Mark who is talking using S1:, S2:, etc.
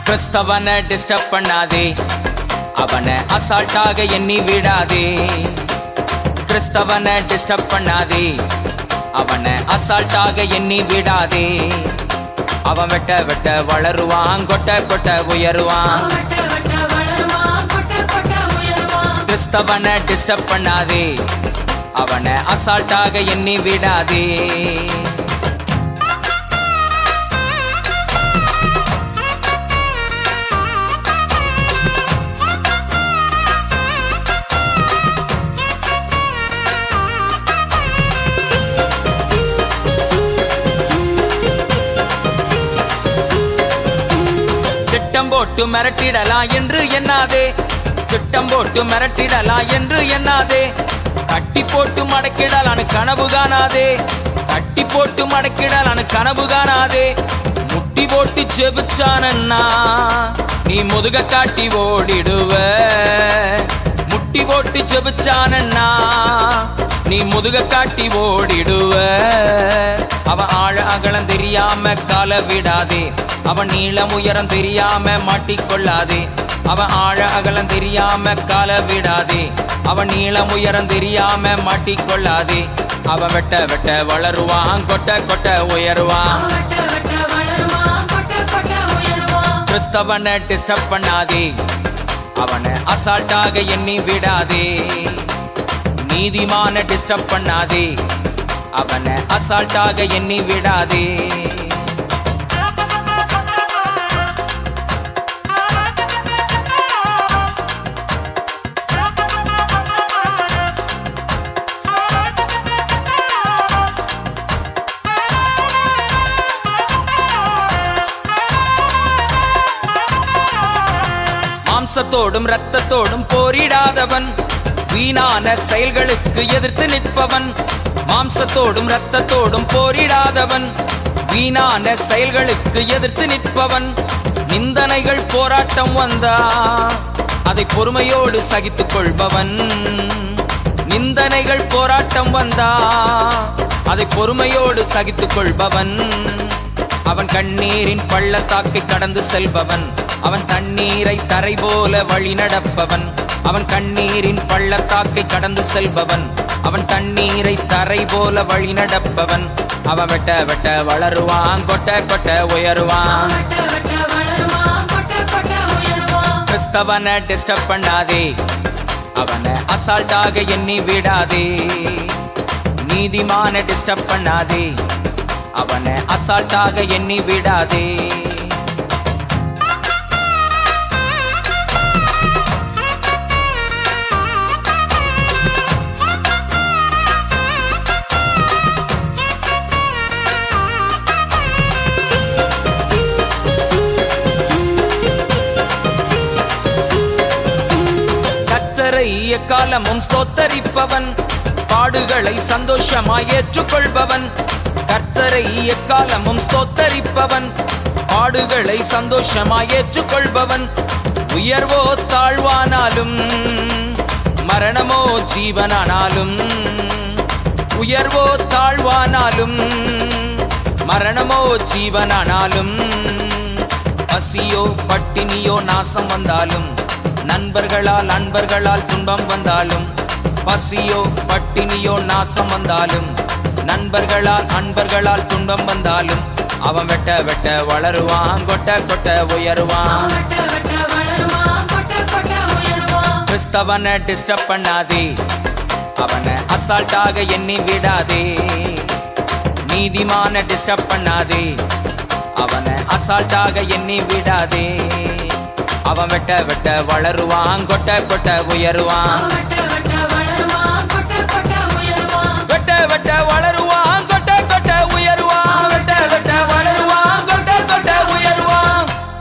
S1: கிறிஸ்தவனை disturb பண்ணாதே, அவனை அசால்ட்டாக எண்ணி விடாதே. கிறிஸ்தவனை டிஸ்டர்ப் பண்ணாதே, அவனை அசால்ட்டாக எண்ணி விடாதே. அவன் வெட்ட வெட்ட வளருவான், கொட்ட கொட்ட உயருவான். கிறிஸ்தவனை டிஸ்டர்ப் பண்ணாதே, அவனை அசால்ட்டாக எண்ணி விடாதே. திட்டம் போட்டு மிரட்டிடலாம் என்று எண்ணாதே, திட்டம் போட்டு மிரட்டிடலாம் என்று எண்ணாதே. கட்டி போட்டு மடக்கிடலான்னு கனவு காணாதே, கட்டி போட்டு மடக்கிடலான்னு கனவு காணாதே. முட்டி போட்டு ஜெபிச்சானன்னா நீ முதுக காட்டி ஓடிடுவ. முட்டி போட்டு ஜெபிச்சானன்னா நீ முதுக காட்டி ஓடிடுவ. அவன் ஆழ அகலம் தெரியாம கால விடாதே, அவன் நீளம் உயரம் தெரியாம மாட்டிக்கொள்ளாதே. அவன் ஆழ அகலம் தெரியாம கால விடாதே, அவன் நீளம் உயரம் தெரியாம மாட்டிக்கொள்ளாதே. அவன் வெட்ட வெட்ட வளருவான், கொட்ட கொட்ட உயருவான். கிறிஸ்தவனை டிஸ்டர்ப் பண்ணாதே, அவனை அசால்ட்டாக எண்ணி விடாதே. நீதிமான டிஸ்டர்ப் பண்ணாதே, அவனை அசால்ட்டாக எண்ணி விடாதே. மாம்சத்தோடும் இரத்தத்தோடும் போரிடாதவன், வீணான செயல்களுக்கு எதிர்த்து நிற்பவன். மாம்சத்தோடும் இரத்தத்தோடும் போரிடாதவன், வீணான செயல்களுக்கு எதிர்த்து நிற்பவன். நிந்தனைகள் போராட்டம் வந்தா அதை பொறுமையோடு சகித்துக் கொள்பவன். நிந்தனைகள் போராட்டம் வந்தா அதை பொறுமையோடு சகித்துக் கொள்பவன். அவன் கண்ணீரின் பள்ளத்தாக்கை கடந்து செல்பவன், அவன் தண்ணீரை தரை போல வழி நடப்பவன். அவன் கண்ணீரின் பள்ளத்தாக்கை கடந்து செல்பவன், அவன் தண்ணீரை தரை போல வழி நடப்பவன். அவன் வெட்ட வெட்ட வளருவான், கொட்ட கொட்ட உயருவான். கிறிஸ்தவனை டிஸ்டர்ப் பண்ணாதே, அவனை அசால்ட்டாக எண்ணி விடாதே. நீதிமான டிஸ்டர்ப் பண்ணாதே, அவனை அசால்ட்டாக எண்ணி விடாதே. கர்த்தரை எக்காலமும் ஸ்தோத்தரிப்பவன், பாடுகளை சந்தோஷமாய் ஏற்றுக்கொள்பவன். கர்த்தரை எக்காலமும் ஸ்தோத்தரிப்பவன், பாடுகளை சந்தோஷமாய் ஏற்றுக்கொள்பவன். உயர்வோ தாழ்வானாலும், மரணமோ ஜீவனானாலும். உயர்வோ தாழ்வானாலும், மரணமோ ஜீவனானாலும். பசியோ பட்டினியோ நாசம் வந்தாலும், நண்பர்களால் அன்பர்களால் துன்பம் வந்தாலும். பசியோ பட்டினியோ நாசம் வந்தாலும், நண்பர்களால் அன்பர்களால் துன்பம் வந்தாலும். அவன் வெட்ட வெட்ட வளருவான், கொட்ட கொட்ட உயருவான். கிறிஸ்தவனை டிஸ்டர்ப் பண்ணாதே, அவனை அசால்ட்டாக எண்ணி விடாதே. நீதிமான டிஸ்டர்ப் பண்ணாதே, அவனை அசால்ட்டாக எண்ணி விடாதே. அவன் வெட்ட வெட்ட வளருவான், கொட்ட கொட்ட உயருவான். வெட்ட வெட்ட வளருவான்.